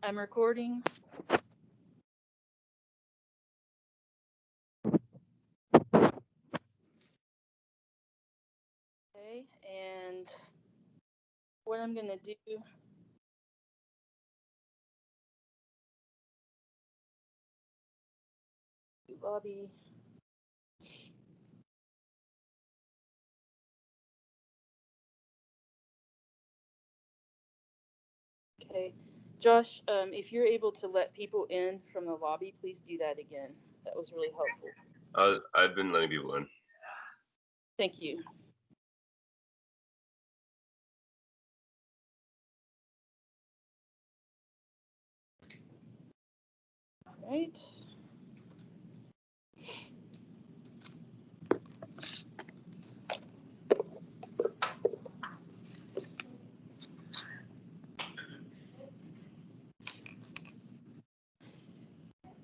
I'm recording. Okay, and what I'm gonna do, lobby. Okay, Josh, if you're able to let people in from the lobby, please do that again. That was really helpful. I've been letting people in. Thank you. All right.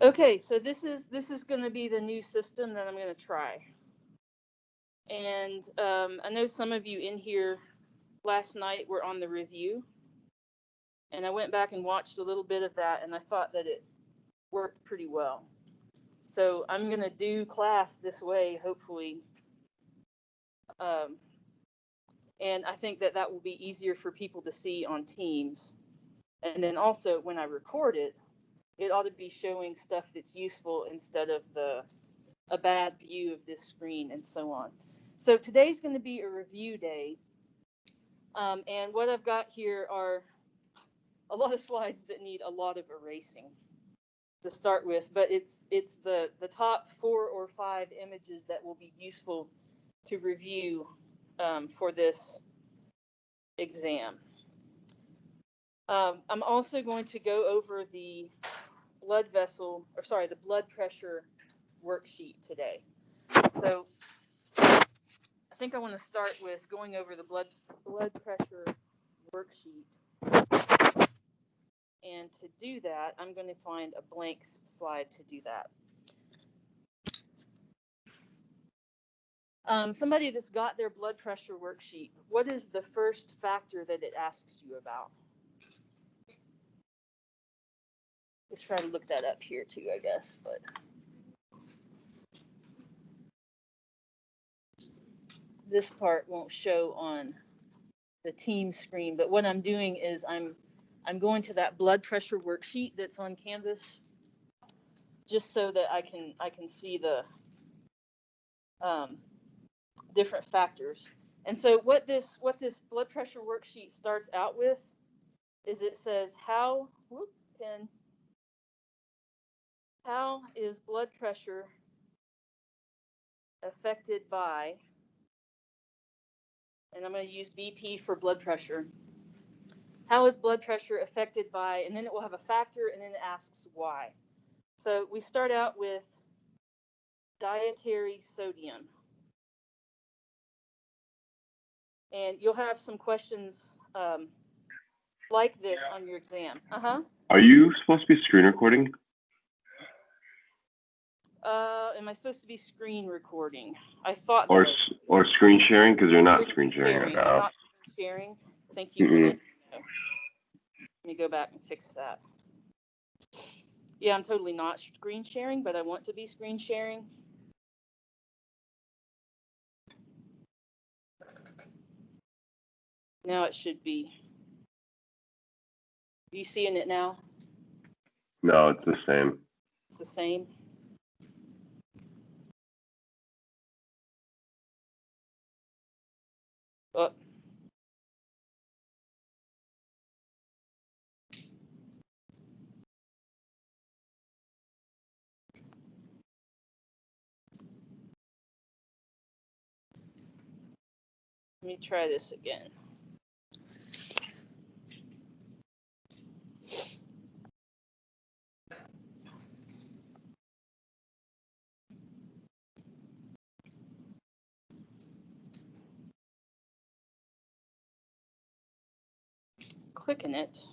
Okay, so this is going to be the new system that I'm going to try. And I know some of you in here last night were on the review, and I went back and watched a little bit of that, and I thought that it worked pretty well. So I'm going to do class this way, hopefully. And I think that that will be easier for people to see on Teams. And then also when I record it, it ought to be showing stuff that's useful instead of a bad view of this screen and so on. So today's going to be a review day. And what I've got here are a lot of slides that need a lot of erasing to start with, but it's the top 4 or 5 images that will be useful to review for this exam. I'm also going to go over the blood pressure worksheet today. So I think I want to start with going over the blood pressure worksheet. And to do that, I'm going to find a blank slide to do that. Somebody that's got their blood pressure worksheet, what is the first factor that it asks you about? We'll try to look that up here too, I guess, but this part won't show on the team screen. But what I'm doing is I'm going to that blood pressure worksheet that's on Canvas, just so that I can see the different factors. And so what this blood pressure worksheet starts out with is it says how is blood pressure affected by, and I'm going to use BP for blood pressure. How is blood pressure affected by, and then it will have a factor, and then it asks why. So we start out with dietary sodium. And you'll have some questions like this on your exam. Are you supposed to be screen recording? Am I supposed to be screen recording? I thought or screen sharing, because you're not screen sharing right now. I'm not screen sharing. Thank you for letting me know. Let me go back and fix that. Yeah, I'm totally not screen sharing, but I want to be screen sharing. Now it should be. Are you seeing it now? No, it's the same. It's the same. Oh. Let me try this again. Clicking it.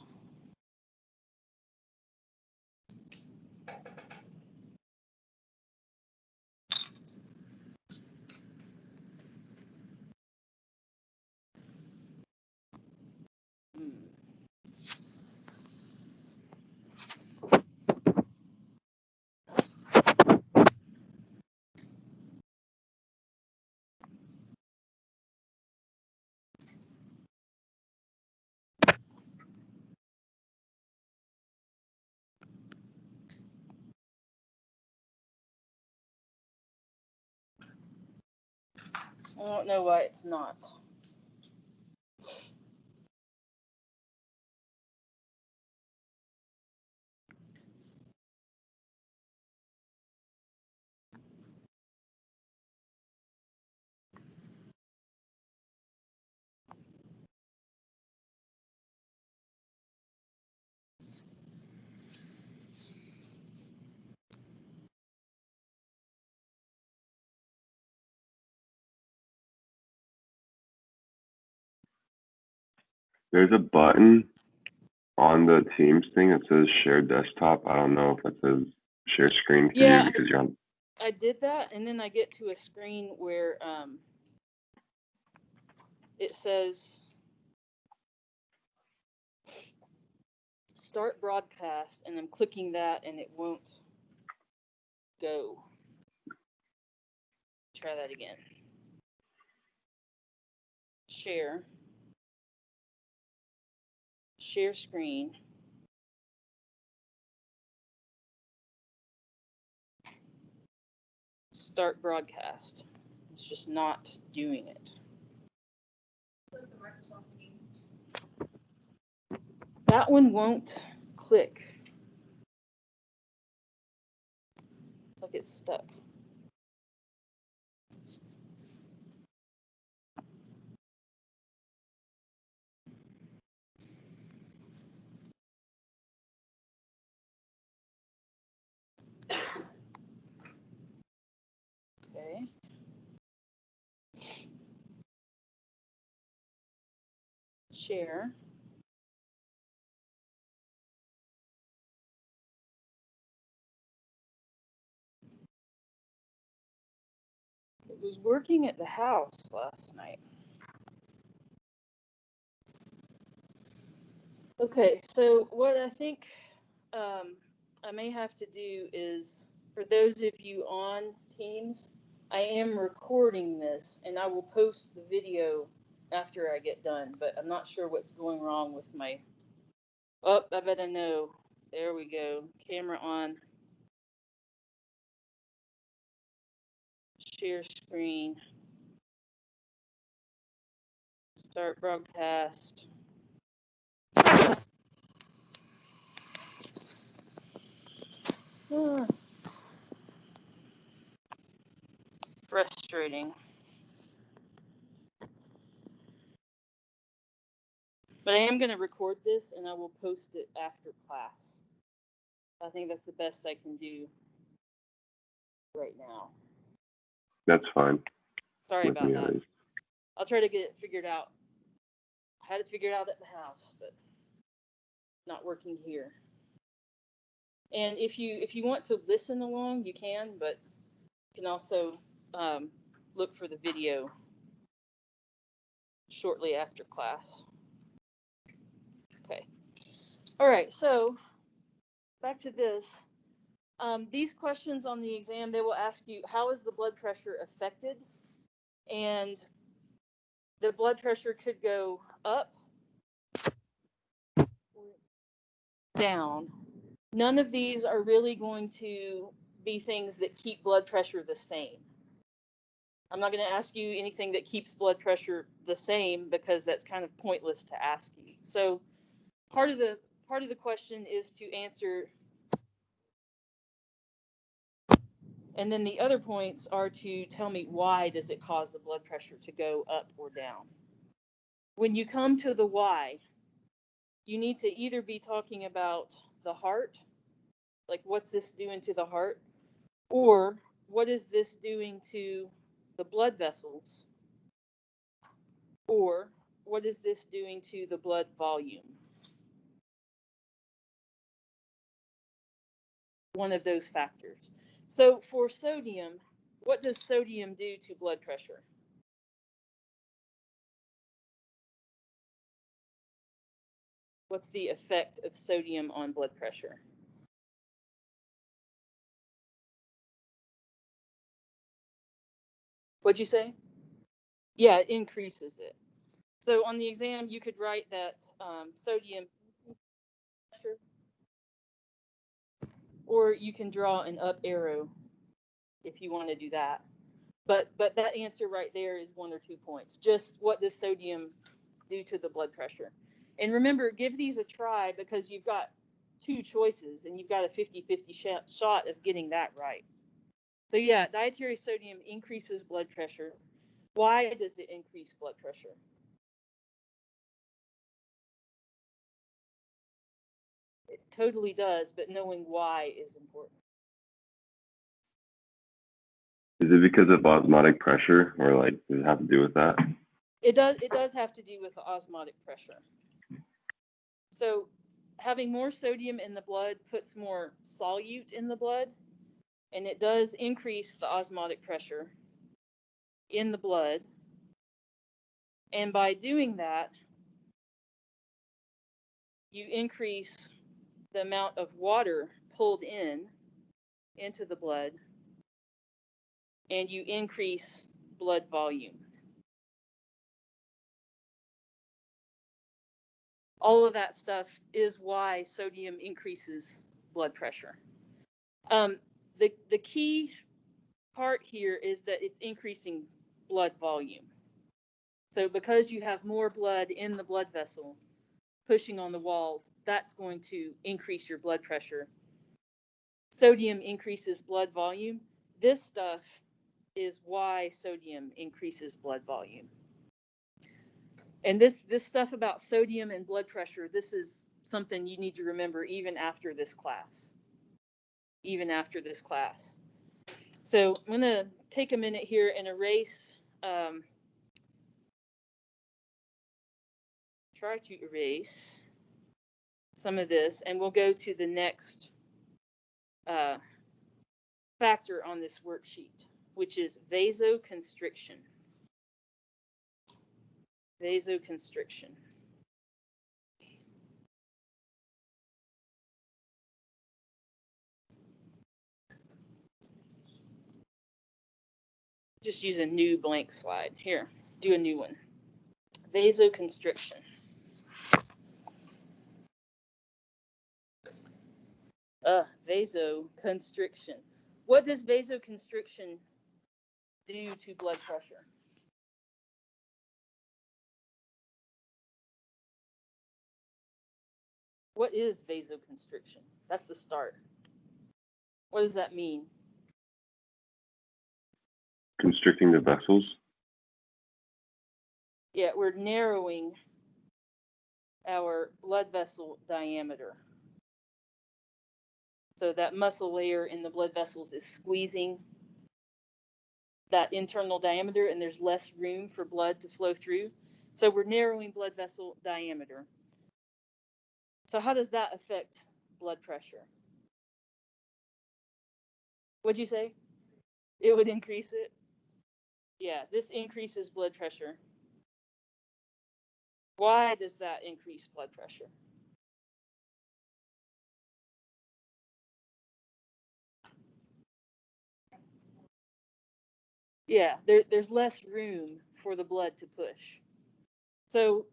I don't know why it's not. There's a button on the Teams thing that says share desktop. I don't know if that says share screen for you because you're on. I did that, and then I get to a screen where it says start broadcast, and I'm clicking that, and it won't go. Try that again. Share screen. Start broadcast. It's just not doing it. That one won't click. It's like it's stuck. Okay. Share. It was working at the house last night. Okay, so what I think I may have to do is, for those of you on Teams, I am recording this, and I will post the video after I get done, but I'm not sure what's going wrong with my, oh, I bet I know. There we go, camera on. Share screen. Start broadcast. Frustrating. But I am going to record this, and I will post it after class. I think that's the best I can do right now. That's fine. Sorry about that. I'll try to get it figured out. I had it figured out at the house, but not working here. And if you want to listen along, you can, but you can also look for the video shortly after class. Okay. All right, so back to this. These questions on the exam, they will ask you, how is the blood pressure affected? And the blood pressure could go up, down. None of these are really going to be things that keep blood pressure the same. I'm not going to ask you anything that keeps blood pressure the same because that's kind of pointless to ask you. So part of the question is to answer, and then the other points are to tell me why does it cause the blood pressure to go up or down. When you come to the why, you need to either be talking about the heart, like what's this doing to the heart, or what is this doing to the blood vessels, or what is this doing to the blood volume? One of those factors. So for sodium, what does sodium do to blood pressure? What's the effect of sodium on blood pressure? What'd you say? Yeah, it increases it. So on the exam, you could write that sodium, or you can draw an up arrow if you want to do that. But that answer right there is 1 or 2 points. Just what does sodium do to the blood pressure? And remember, give these a try because you've got 2 choices and you've got a 50-50 shot of getting that right. So yeah, dietary sodium increases blood pressure. Why does it increase blood pressure? It totally does, but knowing why is important. Is it because of osmotic pressure, or like does it have to do with that? It does have to do with the osmotic pressure. So having more sodium in the blood puts more solute in the blood, and it does increase the osmotic pressure in the blood. And by doing that, you increase the amount of water pulled into the blood, and you increase blood volume. All of that stuff is why sodium increases blood pressure. The key part here is that it's increasing blood volume. So because you have more blood in the blood vessel pushing on the walls, that's going to increase your blood pressure. Sodium increases blood volume. This stuff is why sodium increases blood volume. And this stuff about sodium and blood pressure, this is something you need to remember even after this class. Even after this class. So I'm going to take a minute here and erase, try to erase some of this, and we'll go to the next factor on this worksheet, which is vasoconstriction. Vasoconstriction. Just use a new blank slide. Here, do a new one. Vasoconstriction. Vasoconstriction. What does vasoconstriction do to blood pressure? What is vasoconstriction? That's the start. What does that mean? Constricting the vessels. Yeah, we're narrowing our blood vessel diameter. So that muscle layer in the blood vessels is squeezing that internal diameter, and there's less room for blood to flow through. So we're narrowing blood vessel diameter. So how does that affect blood pressure? What'd you say? It would increase it? Yeah, this increases blood pressure. Why does that increase blood pressure? Yeah, there's less room for the blood to push. So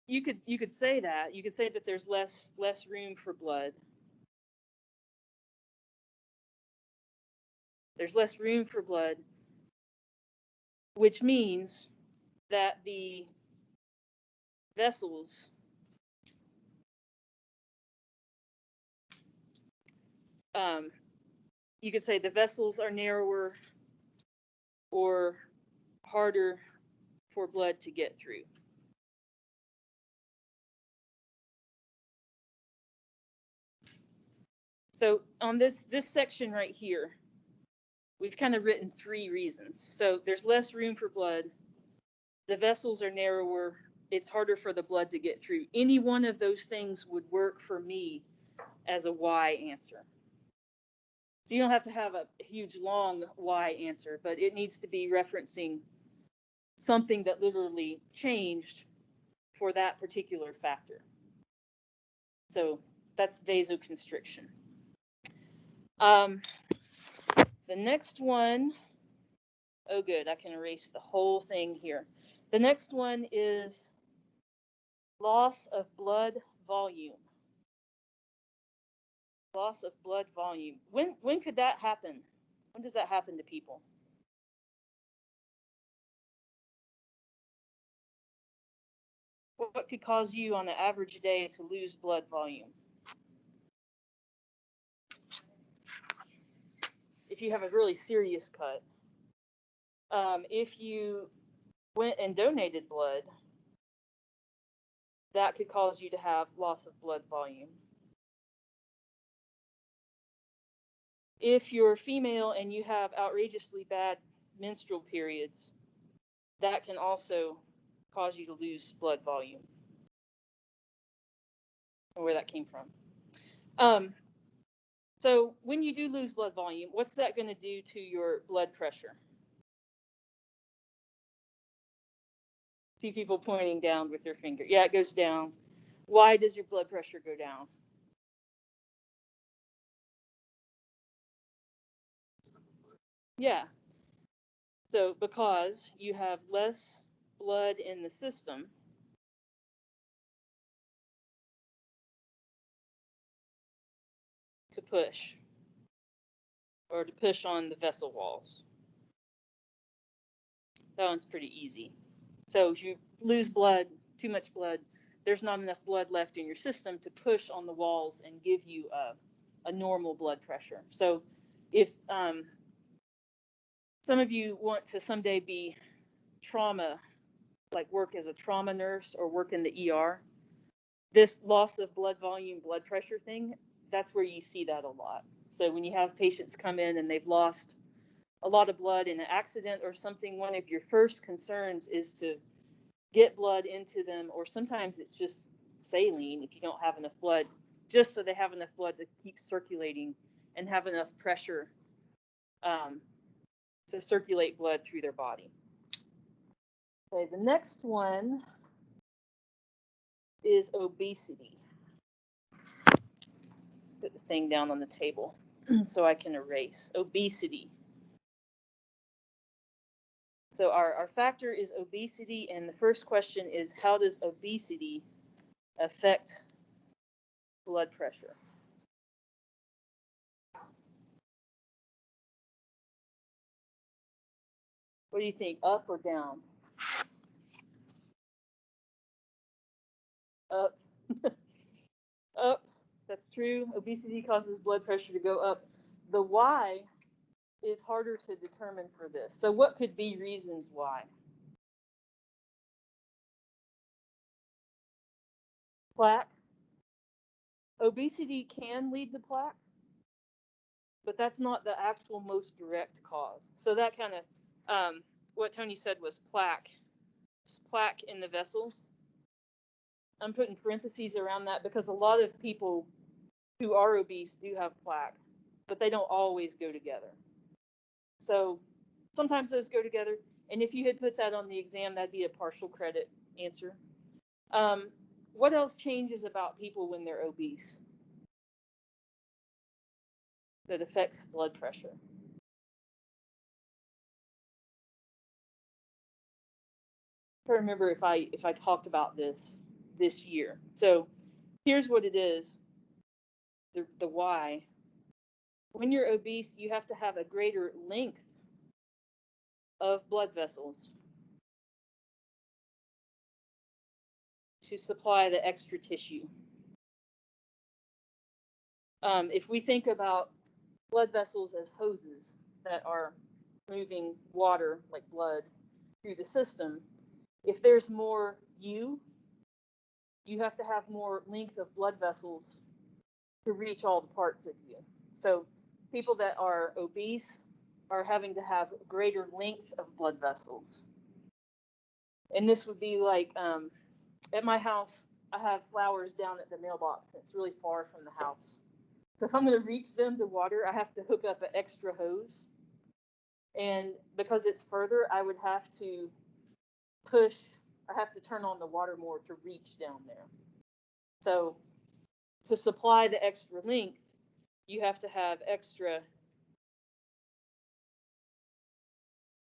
you could say that. You could say that there's less room for blood. There's less room for blood, which means that the vessels you could say the vessels are narrower or harder for blood to get through. So on this section right here, we've kind of written 3 reasons. So there's less room for blood, the vessels are narrower, it's harder for the blood to get through. Any one of those things would work for me as a why answer. So you don't have to have a huge long why answer, but it needs to be referencing something that literally changed for that particular factor. So that's vasoconstriction. The next one, oh good, I can erase the whole thing here. The next one is loss of blood volume. Loss of blood volume. When could that happen? When does that happen to people? What could cause you on an average day to lose blood volume? If you have a really serious cut. If you went and donated blood, that could cause you to have loss of blood volume. If you're female and you have outrageously bad menstrual periods, that can also cause you to lose blood volume. Or where that came from. So when you do lose blood volume, what's that going to do to your blood pressure? See people pointing down with their finger. Yeah, it goes down. Why does your blood pressure go down? Yeah. So because you have less blood in the system, to push, or to push on the vessel walls. That one's pretty easy. So if you lose blood, too much blood, there's not enough blood left in your system to push on the walls and give you a normal blood pressure. So if some of you want to someday be trauma, like work as a trauma nurse or work in the ER, this loss of blood volume, blood pressure thing, that's where you see that a lot. So when you have patients come in and they've lost a lot of blood in an accident or something, one of your first concerns is to get blood into them, or sometimes it's just saline if you don't have enough blood, just so they have enough blood to keep circulating and have enough pressure to circulate blood through their body. Okay, the next one is obesity. Put the thing down on the table so I can erase. Obesity. So our factor is obesity, and the first question is, how does obesity affect blood pressure? What do you think, up or down? Up. Up. That's true. Obesity causes blood pressure to go up. The why is harder to determine for this. So what could be reasons why? Plaque. Obesity can lead to plaque, but that's not the actual most direct cause. So that kind of, what Tony said was plaque in the vessels. I'm putting parentheses around that because a lot of people who are obese do have plaque, but they don't always go together. So sometimes those go together. And if you had put that on the exam, that'd be a partial credit answer. What else changes about people when they're obese that affects blood pressure? I remember if I talked about this year. So here's what it is, the why. When you're obese, you have to have a greater length of blood vessels to supply the extra tissue. If we think about blood vessels as hoses that are moving water, like blood, through the system, if there's more you have to have more length of blood vessels to reach all the parts of you. So people that are obese are having to have greater length of blood vessels. And this would be like, at my house, I have flowers down at the mailbox. It's really far from the house. So if I'm going to reach them to water, I have to hook up an extra hose. And because it's further, I would have to turn on the water more to reach down there. So to supply the extra length, you have to have extra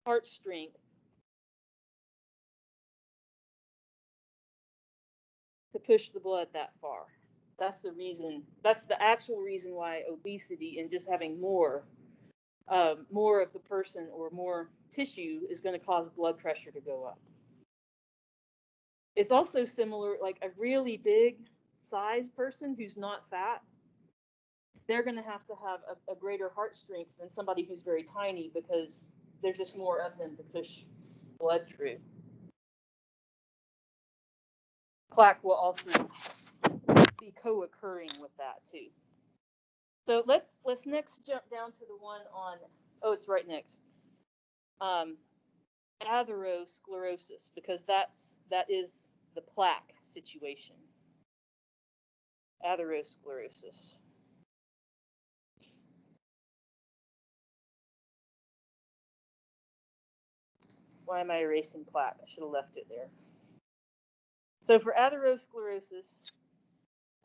heart strength to push the blood that far. That's the reason. That's the actual reason why obesity and just having more of the person or more tissue is going to cause blood pressure to go up. It's also similar, like a really big size person who's not fat, they're going to have a greater heart strength than somebody who's very tiny because there's just more of them to push blood through. Plaque will also be co-occurring with that too. So let's next jump down to the one on, oh, it's right next. Atherosclerosis, because that is the plaque situation. Atherosclerosis. Why am I erasing plaque? I should have left it there. So for atherosclerosis,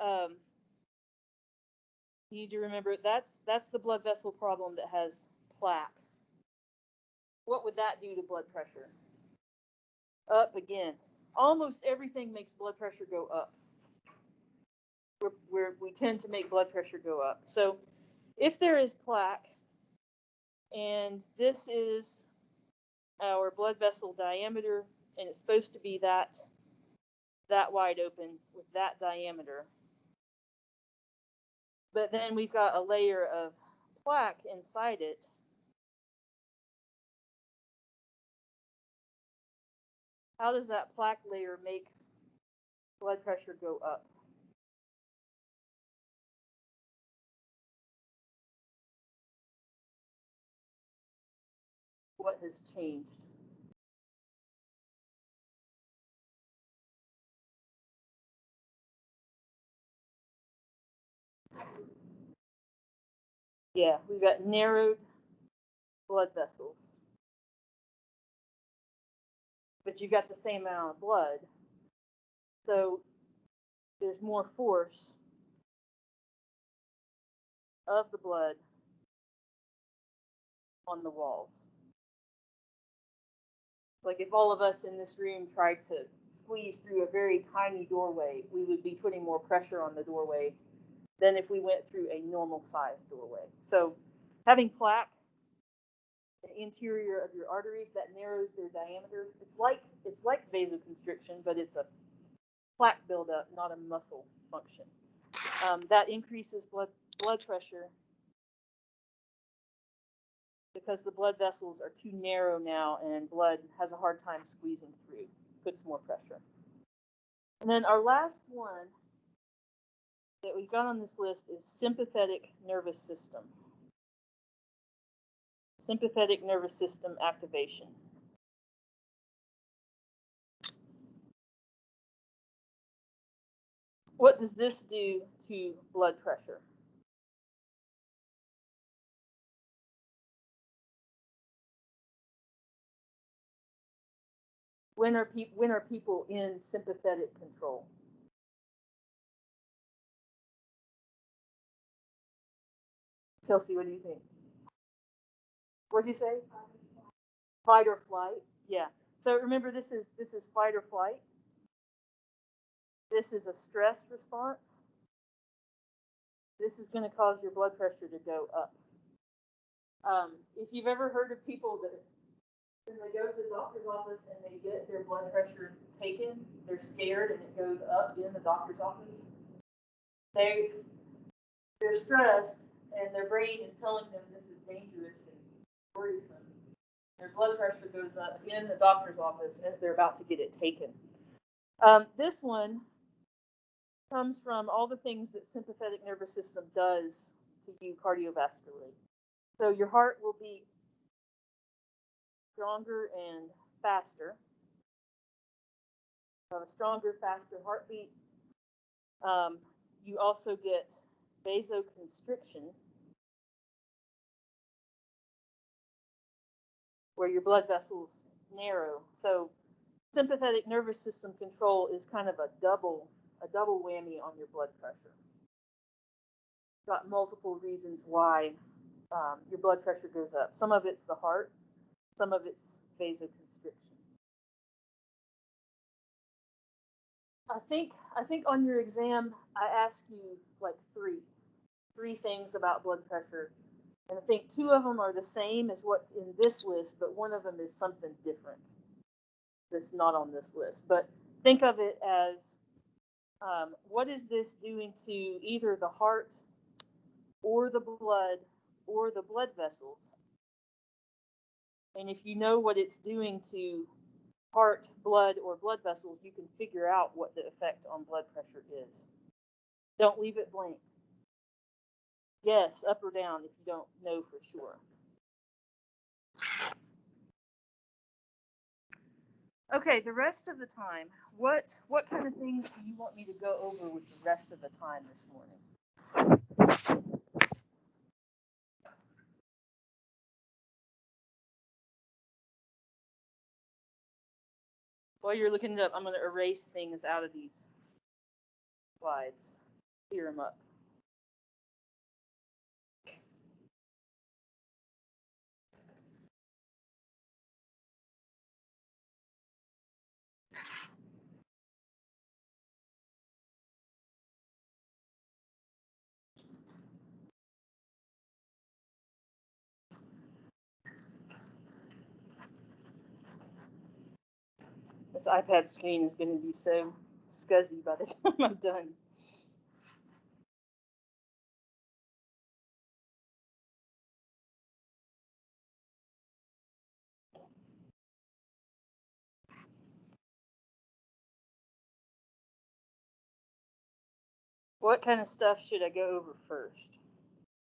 you need to remember that's the blood vessel problem that has plaque. What would that do to blood pressure? Up again. Almost everything makes blood pressure go up. We tend to make blood pressure go up. So if there is plaque, and this is our blood vessel diameter, and it's supposed to be that wide open with that diameter. But then we've got a layer of plaque inside it. How does that plaque layer make blood pressure go up? What has changed? Yeah, we've got narrowed blood vessels. But you've got the same amount of blood. So there's more force of the blood on the walls. Like if all of us in this room tried to squeeze through a very tiny doorway, we would be putting more pressure on the doorway than if we went through a normal sized doorway. So having plaque, the interior of your arteries, that narrows their diameter. It's like vasoconstriction, but it's a plaque buildup, not a muscle function. That increases blood pressure because the blood vessels are too narrow now and blood has a hard time squeezing through, puts more pressure. And then our last one that we've got on this list is sympathetic nervous system. Sympathetic nervous system activation. What does this do to blood pressure? When are people in sympathetic control? Chelsea, what do you think? What'd you say? Fight or flight. Yeah. So remember, this is fight or flight. This is a stress response. This is going to cause your blood pressure to go up. If you've ever heard of people that when they go to the doctor's office and they get their blood pressure taken, they're scared and it goes up in the doctor's office. They're stressed and their brain is telling them this is dangerous and worrisome. Their blood pressure goes up in the doctor's office as they're about to get it taken. This one comes from all the things that sympathetic nervous system does to you cardiovascularly. So your heart will beat stronger and faster. A stronger, faster heartbeat. You also get vasoconstriction, where your blood vessels narrow. So sympathetic nervous system control is kind of a double whammy on your blood pressure. Got multiple reasons why your blood pressure goes up. Some of it's the heart, some of it's vasoconstriction. I think on your exam I asked you like three things about blood pressure, and I think two of them are the same as what's in this list, but one of them is something different that's not on this list. But think of it as what is this doing to either the heart or the blood vessels? And if you know what it's doing to heart, blood, or blood vessels, you can figure out what the effect on blood pressure is. Don't leave it blank. Yes, up or down if you don't know for sure. Okay, the rest of the time, what kind of things do you want me to go over with the rest of the time this morning? While you're looking it up, I'm going to erase things out of these slides. Clear them up. This iPad screen is going to be so scuzzy by the time I'm done. What kind of stuff should I go over first?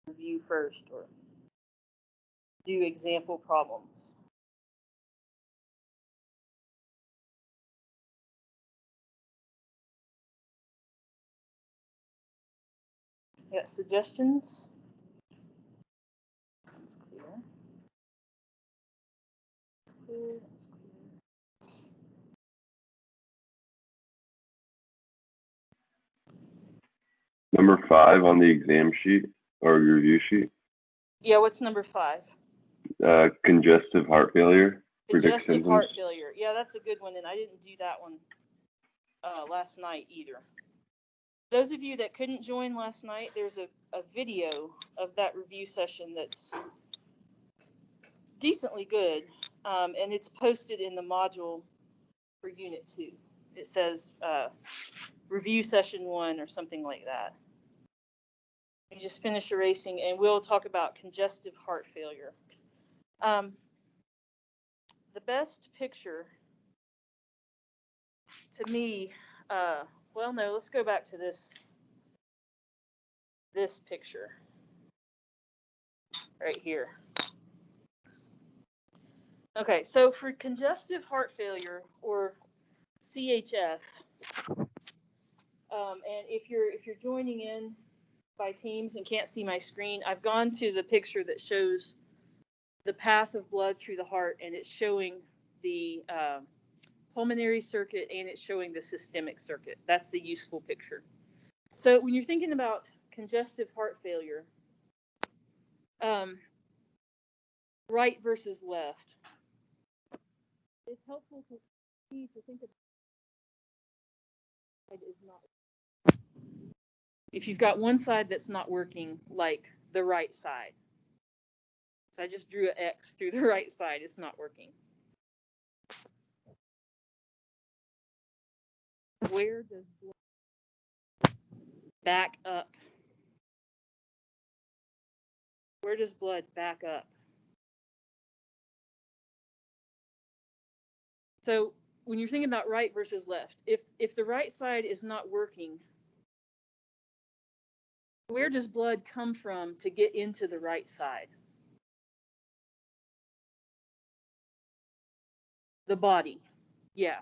Review first, or do example problems? Yeah, suggestions? That's clear. That's clear. That's clear. Number 5 on the exam sheet or review sheet. Yeah, what's number 5? Congestive heart failure. Congestive heart failure. Yeah, that's a good one, and I didn't do that one last night either. Those of you that couldn't join last night, there's a video of that review session that's decently good, and it's posted in the module for Unit 2. It says review session 1 or something like that. You just finish erasing, and we'll talk about congestive heart failure. The best picture to me, well, no, let's go back to this picture right here. Okay, so for congestive heart failure, or CHF, and if you're joining in by Teams and can't see my screen, I've gone to the picture that shows the path of blood through the heart, and it's showing the pulmonary circuit, and it's showing the systemic circuit. That's the useful picture. So when you're thinking about congestive heart failure, right versus left, it's helpful to think about it is not. If you've got one side that's not working, like the right side. So I just drew an X through the right side. It's not working. Where does blood back up? Where does blood back up? So when you're thinking about right versus left, if the right side is not working, where does blood come from to get into the right side? The body. Yeah.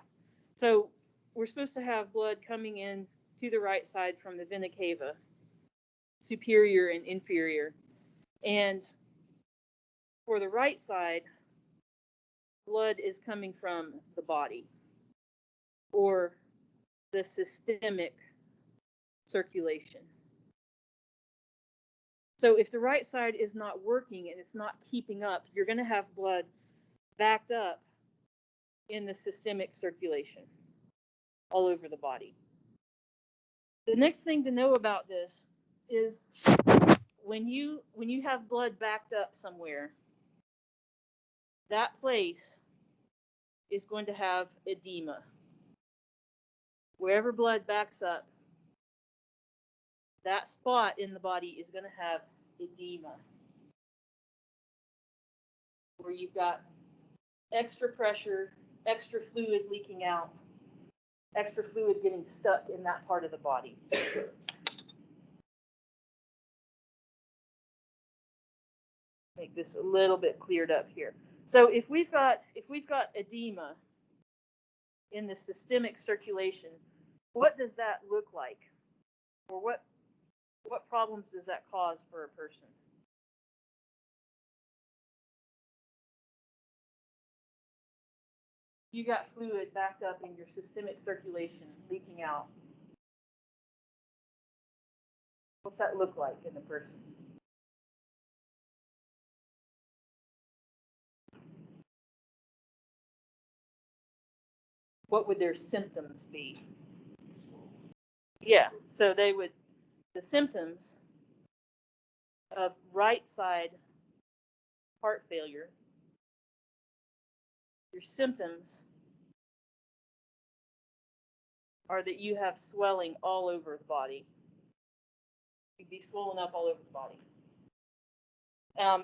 So we're supposed to have blood coming in to the right side from the vena cava, superior and inferior. And for the right side, blood is coming from the body, or the systemic circulation. So if the right side is not working and it's not keeping up, you're going to have blood backed up in the systemic circulation all over the body. The next thing to know about this is when you have blood backed up somewhere, that place is going to have edema. wherever blood backs up, that spot in the body is going to have edema, where you've got extra pressure, extra fluid leaking out, extra fluid getting stuck in that part of the body. Make this a little bit cleared up here. So if we've got edema in the systemic circulation, what does that look like? Or what problems does that cause for a person? You got fluid backed up in your systemic circulation, leaking out. What's that look like in a person? What would their symptoms be? Yeah, so the symptoms of right side heart failure, your symptoms are that you have swelling all over the body. You'd be swollen up all over the body.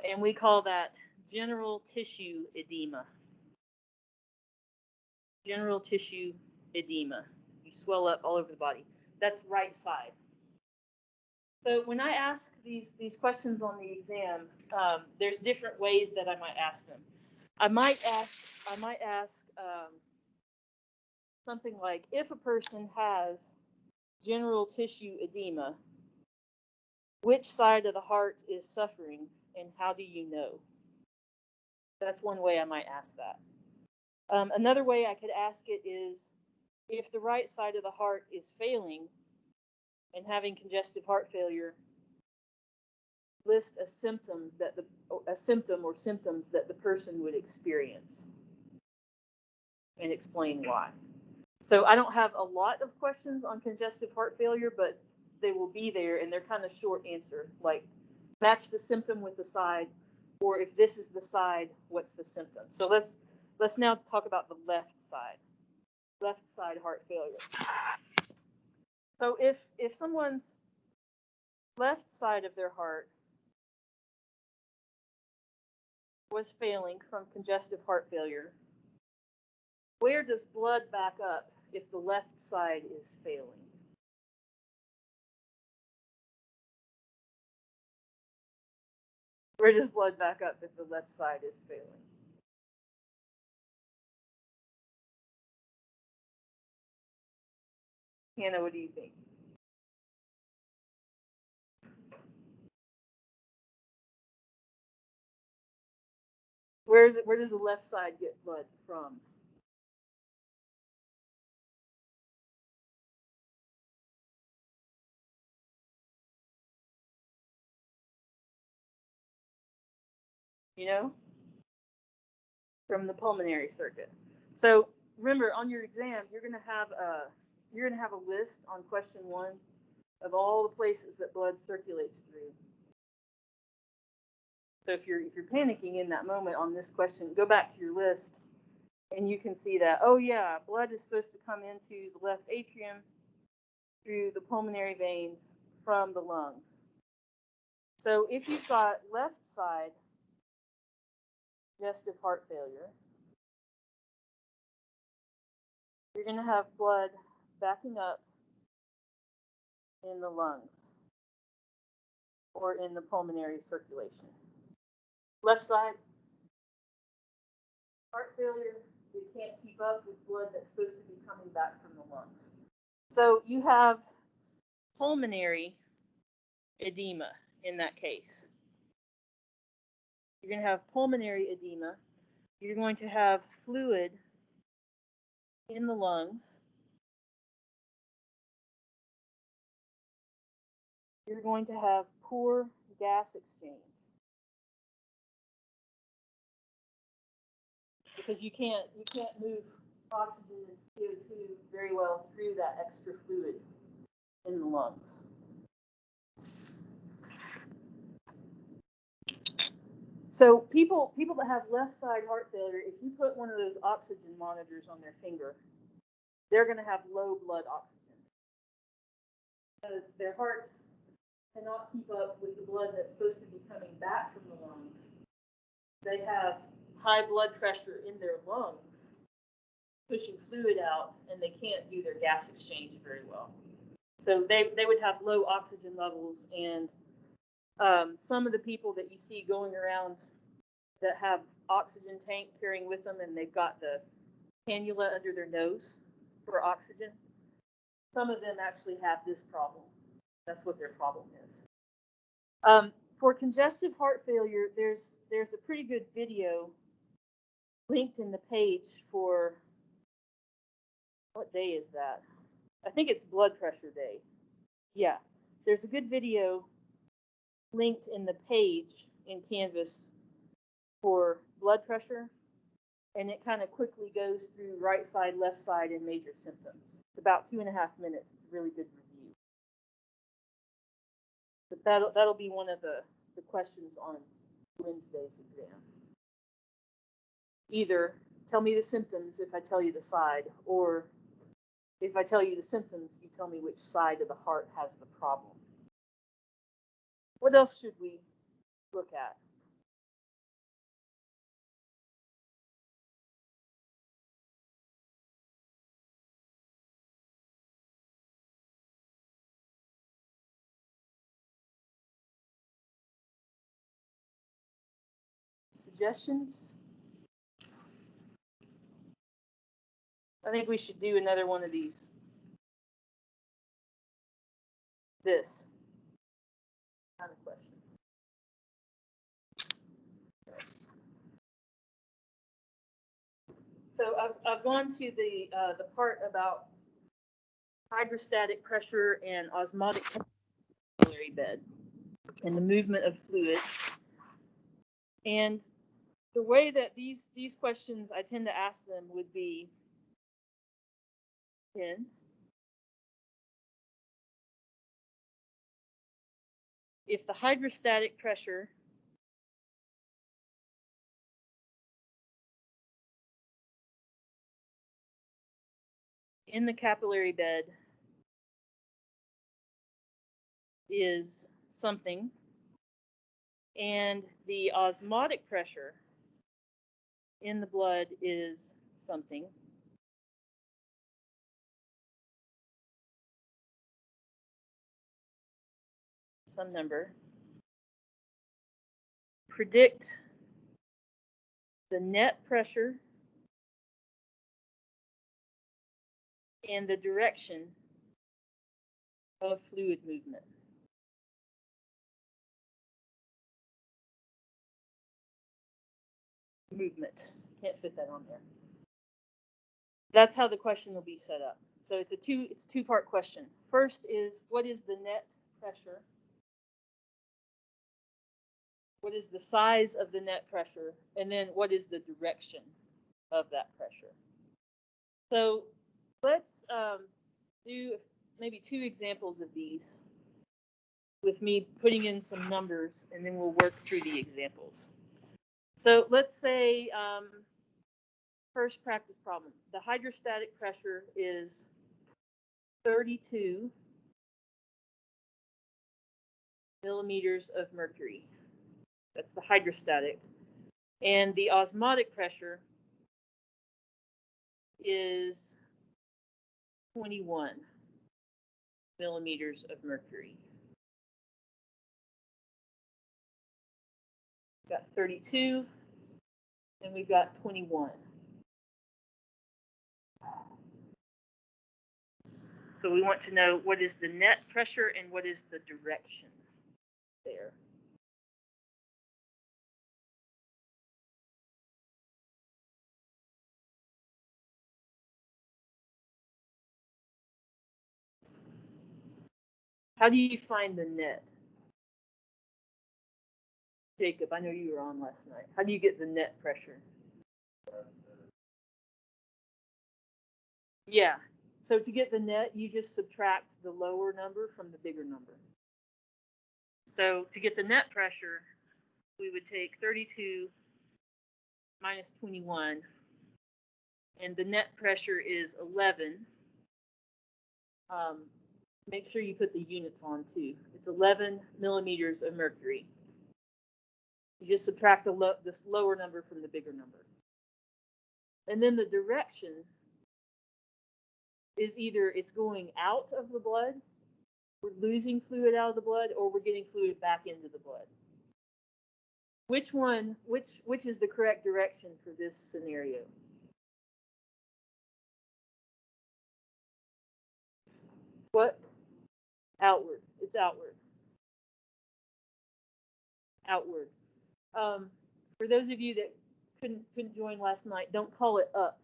And we call that general tissue edema. General tissue edema. You swell up all over the body. That's right side. So when I ask these questions on the exam, there's different ways that I might ask them. I might ask something like, if a person has general tissue edema, which side of the heart is suffering, and how do you know? That's one way I might ask that. Another way I could ask it is, if the right side of the heart is failing and having congestive heart failure, list a symptom or symptoms that the person would experience and explain why. So I don't have a lot of questions on congestive heart failure, but they will be there, and they're kind of short answer, like match the symptom with the side, or if this is the side, what's the symptom? So let's now talk about the left side heart failure. So if someone's left side of their heart was failing from congestive heart failure, where does blood back up if the left side is failing? Where does blood back up if the left side is failing? Hannah, what do you think? Where does the left side get blood from? You know? From the pulmonary circuit. So remember, on your exam, you're going to have a list on question 1 of all the places that blood circulates through. So if you're panicking in that moment on this question, go back to your list, and you can see that, oh yeah, blood is supposed to come into the left atrium through the pulmonary veins from the lungs. So if you've got left side congestive heart failure, you're going to have blood backing up in the lungs or in the pulmonary circulation. Left side heart failure, you can't keep up with blood that's supposed to be coming back from the lungs. So you have pulmonary edema in that case. You're going to have pulmonary edema. You're going to have fluid in the lungs. You're going to have poor gas exchange, because you can't move oxygen and CO2 very well through that extra fluid in the lungs. So people that have left side heart failure, if you put one of those oxygen monitors on their finger they're going to have low blood oxygen because their heart cannot keep up with the blood that's supposed to be coming back from the lungs. They have high blood pressure in their lungs, pushing fluid out, and they can't do their gas exchange very well. So they would have low oxygen levels, and some of the people that you see going around that have oxygen tank carrying with them, and they've got the cannula under their nose for oxygen, some of them actually have this problem. That's what their problem is. For congestive heart failure, there's a pretty good video linked in the page for, what day is that? I think it's blood pressure day. Yeah, there's a good video linked in the page in Canvas for blood pressure, and it kind of quickly goes through right side, left side, and major symptoms. It's about 2.5 minutes. It's a really good review. But that'll be one of the questions on Wednesday's exam. Either tell me the symptoms if I tell you the side, or if I tell you the symptoms, you tell me which side of the heart has the problem. What else should we look at? Suggestions? I think we should do another one of these. This kind of question. So I've gone to the part about hydrostatic pressure and osmotic capillary bed and the movement of fluid. And the way that these questions I tend to ask them would be, if the hydrostatic pressure in the capillary bed is something, and the osmotic pressure in the blood is something, some number, predict the net pressure and the direction of fluid movement. Can't fit that on there. That's how the question will be set up. So it's a two-part question. First is, what is the net pressure? What is the size of the net pressure? And then what is the direction of that pressure? So let's do maybe 2 examples of these with me putting in some numbers, and then we'll work through the examples. So let's say, first practice problem. The hydrostatic pressure is 32 millimeters of mercury. That's the hydrostatic. And the osmotic pressure is 21 millimeters of mercury. We've got 32, and we've got 21. So we want to know what is the net pressure and what is the direction there. How do you find the net? Jacob, I know you were on last night. How do you get the net pressure? Yeah. So to get the net, you just subtract the lower number from the bigger number. So to get the net pressure, we would take 32 minus 21, and the net pressure is 11. make sure you put the units on too. It's 11 millimeters of mercury. You just subtract this lower number from the bigger number. And then the direction is either it's going out of the blood, we're losing fluid out of the blood, or we're getting fluid back into the blood. Which is the correct direction for this scenario? What? Outward. It's outward. Outward. For those of you that couldn't join last night, don't call it up.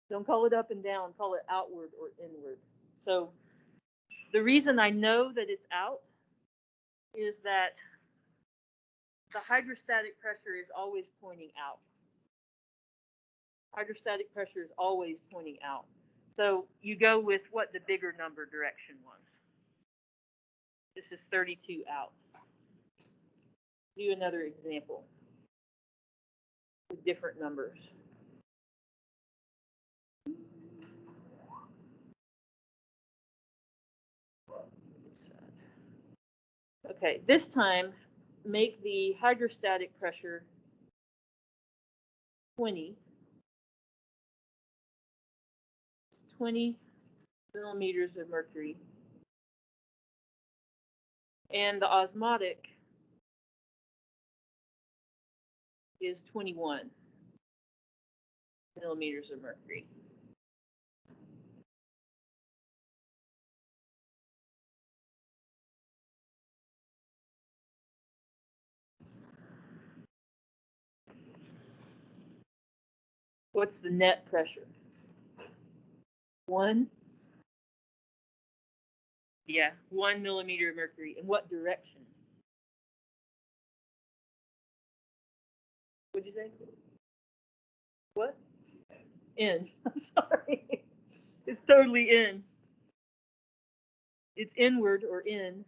Don't call it up and down. Call it outward or inward. So the reason I know that it's out is that the hydrostatic pressure is always pointing out. Hydrostatic pressure is always pointing out. So you go with what the bigger number direction was. This is 32 out. Do another example with different numbers. Okay, this time make the hydrostatic pressure 20. It's 20 millimeters of mercury. And the osmotic is 21 millimeters of mercury. What's the net pressure? 1? Yeah, 1 millimeter of mercury. In what direction? What'd you say? What? In. I'm sorry. It's totally in. It's inward or in.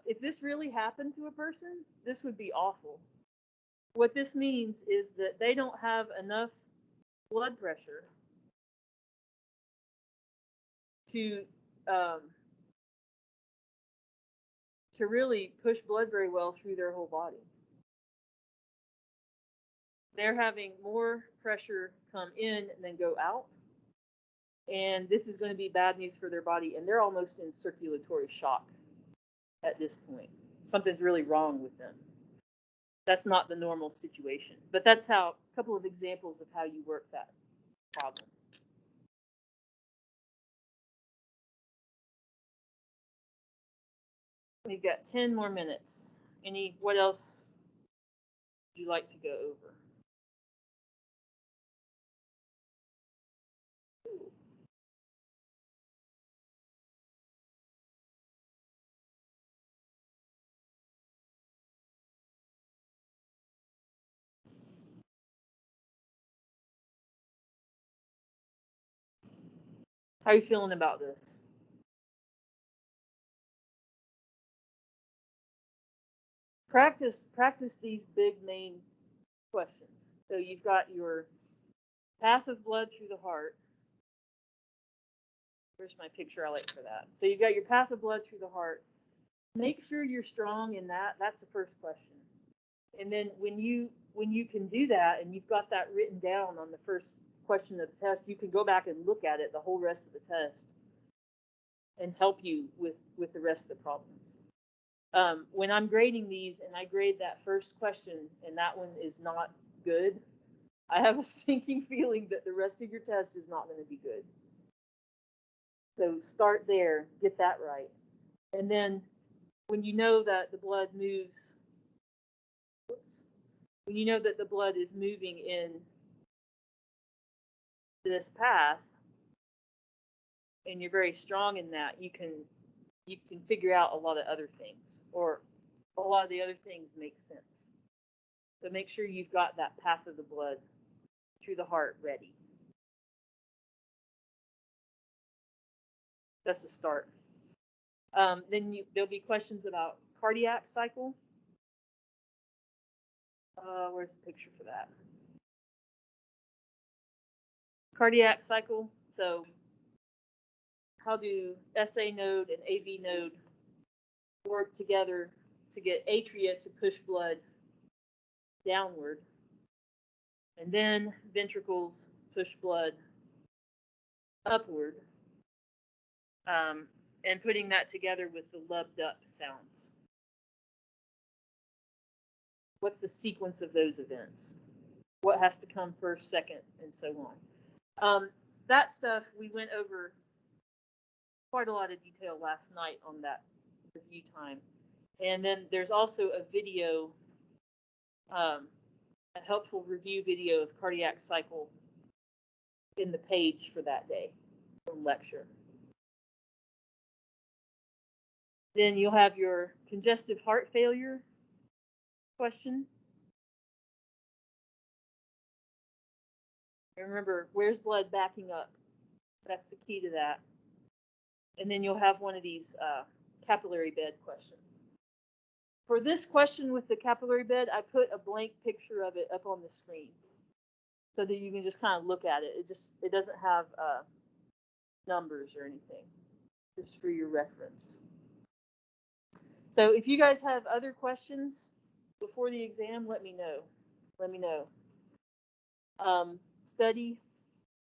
If this really happened to a person, this would be awful. What this means is that they don't have enough blood pressure to really push blood very well through their whole body. They're having more pressure come in than go out, and this is going to be bad news for their body, and they're almost in circulatory shock at this point. Something's really wrong with them. That's not the normal situation, but that's how, a couple of examples of how you work that problem. We've got 10 more minutes. What else would you like to go over? How are you feeling about this? Practice these big main questions. So you've got your path of blood through the heart. Where's my picture I like for that? So you've got your path of blood through the heart. Make sure you're strong in that. That's the first question. And then when you can do that and you've got that written down on the first question of the test, you can go back and look at it the whole rest of the test and help you with the rest of the problems. When I'm grading these and I grade that first question and that one is not good, I have a sinking feeling that the rest of your test is not going to be good. So start there, get that right. And then when you know that the blood moves, when you know that the blood is moving in this path, and you're very strong in that, you can figure out a lot of other things, or a lot of the other things make sense. So make sure you've got that path of the blood through the heart ready. That's a start. Then there'll be questions about cardiac cycle. Where's the picture for that? Cardiac cycle. So how do SA node and AV node work together to get atria to push blood downward, and then ventricles push blood upward, and putting that together with the lubbed up sounds. What's the sequence of those events? What has to come first, second, and so on? That stuff we went over quite a lot of detail last night on that review time. And then there's also a video, a helpful review video of cardiac cycle in the page for that day from lecture. Then you'll have your congestive heart failure question. Remember, where's blood backing up? That's the key to that. And then you'll have one of these capillary bed questions. For this question with the capillary bed, I put a blank picture of it up on the screen so that you can just kind of look at it. It doesn't have numbers or anything, just for your reference. So if you guys have other questions before the exam, let me know. Let me know. Study.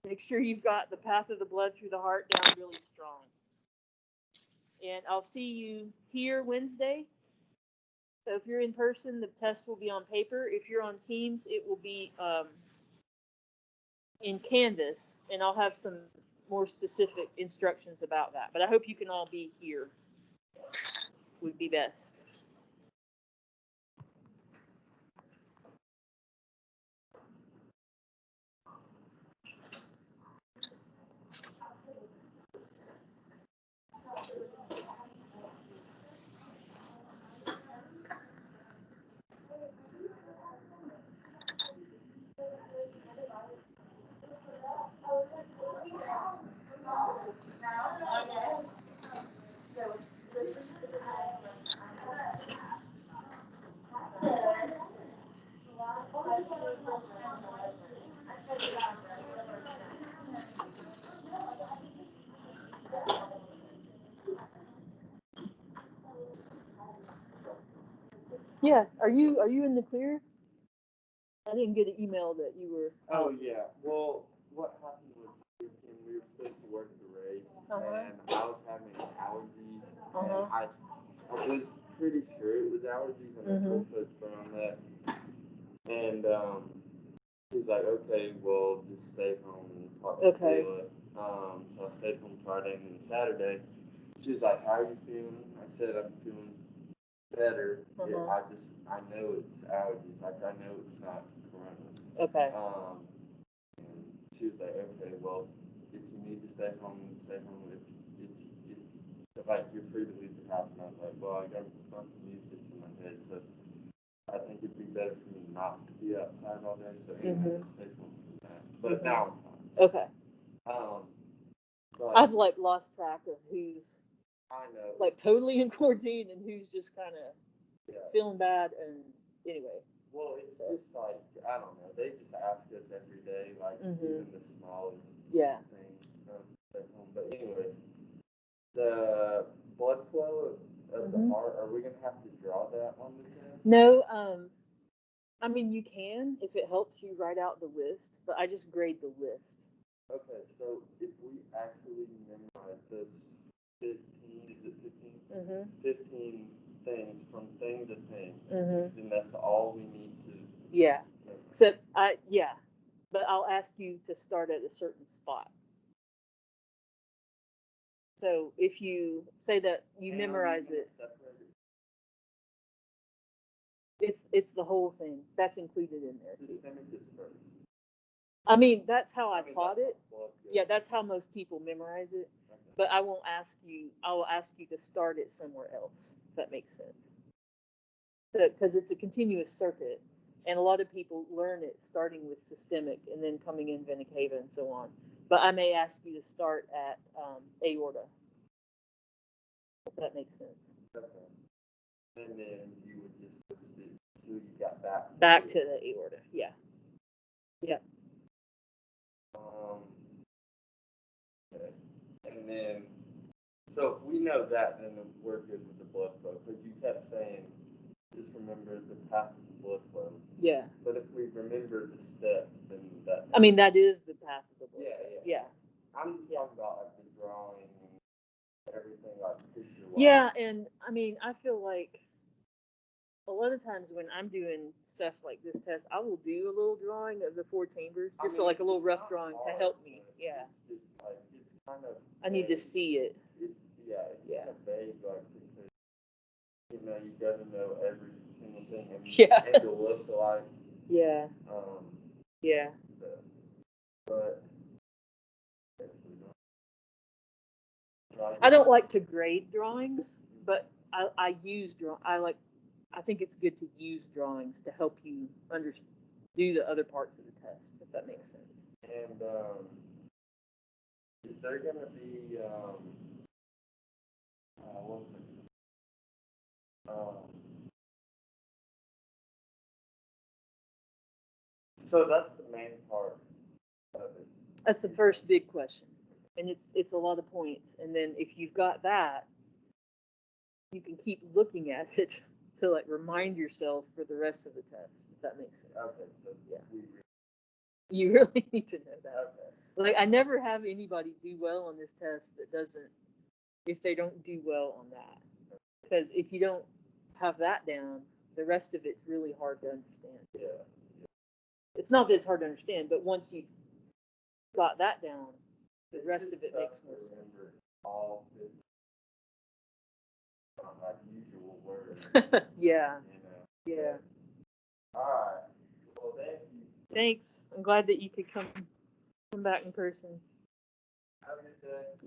Make sure you've got the path of the blood through the heart down really strong. And I'll see you here Wednesday. So if you're in person, the test will be on paper. If you're on Teams, it will be in Canvas, and I'll have some more specific instructions about that. But I hope you can all be here. Would be best. Yeah, are you in the clear? I didn't get an email that you were. Oh yeah. Well, what happened was we were supposed to work the race, and I was having allergies, and I was pretty sure it was allergies, and I told Coach Brown that, and he's like, okay, well, just stay home and talk to Kayla. So I stayed home Friday and then Saturday. She's like, how are you feeling? I said, I'm feeling better. I know it's allergies. Like, I know it's not corona. Okay. And she was like, okay, well, if you need to stay home, stay home. If like, you're free to leave the house. And I was like, well, I got to leave this in my head. So I think it'd be better for me not to be outside all day. So anyways, I stayed home from that. But now I'm fine. Okay. But I've like lost track of who's like know. totally in quarantine and who's just kind of feeling bad. And anyway. Well, it's just like, I don't know. They just ask us every day, like even the smallest thing at home. But anyways, the blood flow of the heart, are we gonna have to draw that on the test? No. I mean, you can if it helps you write out the list, but I just grade the list. Okay, so if we actually memorize this 15, is it 15? 15 things from thing to thing, then that's all we need to. Yeah. So but I'll ask you to start at a certain spot. So if you say that you memorize it, it's the whole thing that's included in there too. Systemic is first. I mean, that's how I taught it. Yeah, that's how most people memorize it. Okay. But I will ask you to start it somewhere else, if that makes sense. Because it's a continuous circuit, and a lot of people learn it starting with systemic and then coming in vena cava and so on. But I may ask you to start at aorta, if that makes sense. Okay. And then you would just list it until you got back to the aorta. Yeah. Okay. And then So if we know that, then we're good with the blood flow. Because you kept saying, just remember the path of the blood flow. Yeah. But if we remember the steps, then that. I mean, that is the path of the blood Yeah, flow. yeah. Yeah. I'm just talking about like the drawing and everything, like picture-wise. Yeah, and I mean, I feel like a lot of times when I'm doing stuff like this test, I will do a little drawing of the 4 chambers, just so like a little rough drawing to help me. Yeah. It's like, it's kind of. I need to see it. It's kind of vague, like, because, you know, you gotta know every single thing and, Yeah. and the look like. Yeah. Yeah. But. I don't like to grade drawings, but I use I think it's good to use drawings to help you do the other parts of the test, if that makes sense. And is there gonna be what was it? So that's the main part of it. That's the first big question, and it's a lot of points. And then if you've got that, you can keep looking at it to like remind yourself for the rest of the test, if that makes sense. Okay, so Yeah. we You really need to know that. okay. Like, I never have anybody do well on this test that doesn't, if they don't do well on that. Because if you don't have that down, the rest of it's really hard to understand. Yeah. It's not that it's hard to understand, but once you got that down, the rest of it makes more sense. All the like usual words. Yeah. You know. Yeah. All right. Well, thank you. Thanks. I'm glad that you could come back in person. Have a good day.